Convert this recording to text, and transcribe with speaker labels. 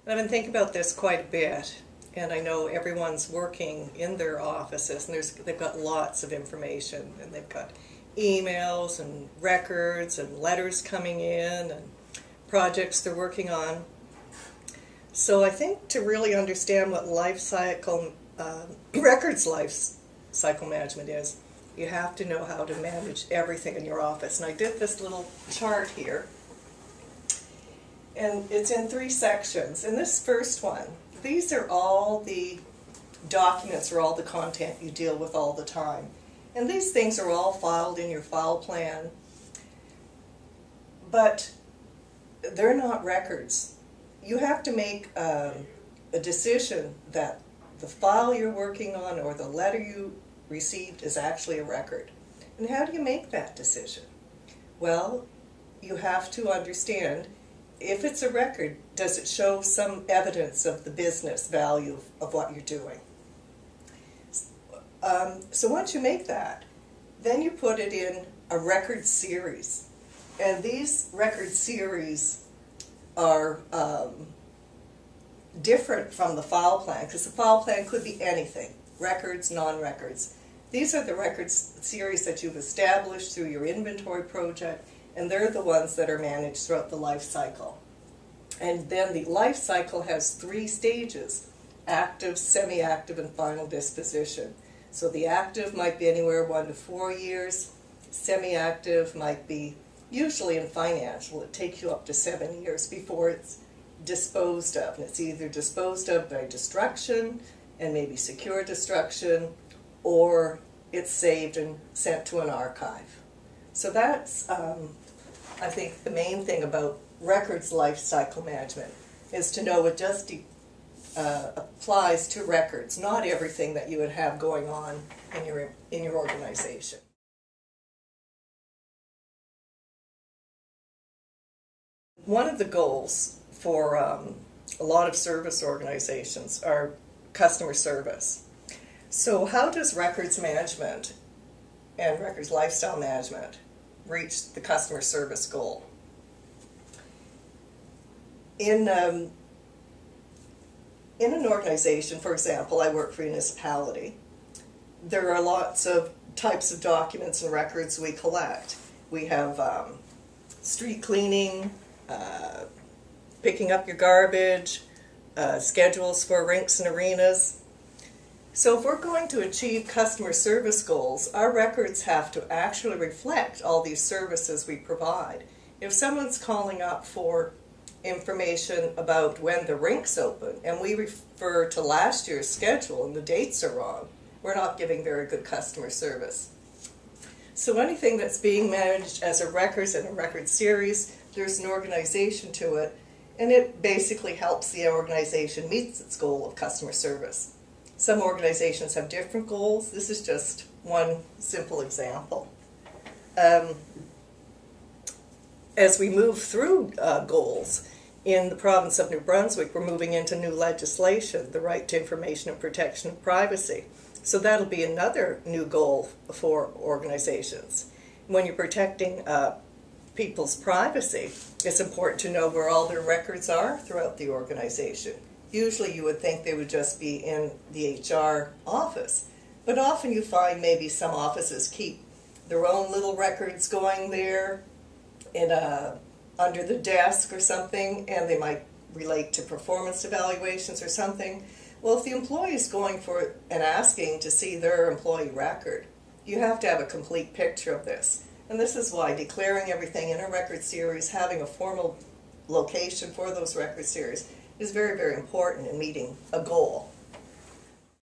Speaker 1: And I've been thinking about this quite a bit, and I know everyone's working in their offices, and they've got lots of information, and they've got emails and records and letters coming in and projects they're working on. So I think to really understand what life cycle, records life cycle management is, you have to know how to manage everything in your office. And I did this little chart here, and it's in 3 sections. In this first one, these are all the documents or all the content you deal with all the time. And these things are all filed in your file plan, but they're not records. You have to make a decision that the file you're working on or the letter you received is actually a record. And how do you make that decision? Well, you have to understand, if it's a record, does it show some evidence of the business value of what you're doing? So once you make that, then you put it in a record series. And these record series are different from the file plan, because the file plan could be anything, records, non-records. These are the records series that you've established through your inventory project, and they're the ones that are managed throughout the life cycle. And then the life cycle has 3 stages: active, semi-active, and final disposition. So the active might be anywhere 1 to 4 years. Semi-active might be, usually in financial, it takes you up to 7 years before it's disposed of. And it's either disposed of by destruction, and maybe secure destruction, or it's saved and sent to an archive. So that's, I think, the main thing about records life cycle management, is to know it just applies to records, not everything that you would have going on in your organization. One of the goals for a lot of service organizations are customer service. So how does records management and records lifestyle management reach the customer service goal? In an organization, for example, I work for a municipality, there are lots of types of documents and records we collect. We have street cleaning, picking up your garbage, schedules for rinks and arenas. So if we're going to achieve customer service goals, our records have to actually reflect all these services we provide. If someone's calling up for information about when the rink's open, and we refer to last year's schedule and the dates are wrong, we're not giving very good customer service. So anything that's being managed as a records and a record series, there's an organization to it, and it basically helps the organization meet its goal of customer service. Some organizations have different goals. This is just one simple example. As we move through goals, in the province of New Brunswick, we're moving into new legislation, the right to information and protection of privacy. So that'll be another new goal for organizations. When you're protecting people's privacy, it's important to know where all their records are throughout the organization. Usually you would think they would just be in the HR office, but often you find maybe some offices keep their own little records going there in under the desk or something, and they might relate to performance evaluations or something. Well, if the employee is going for and asking to see their employee record, you have to have a complete picture of this. And this is why declaring everything in a record series, having a formal location for those record series, is very, very important in meeting a goal.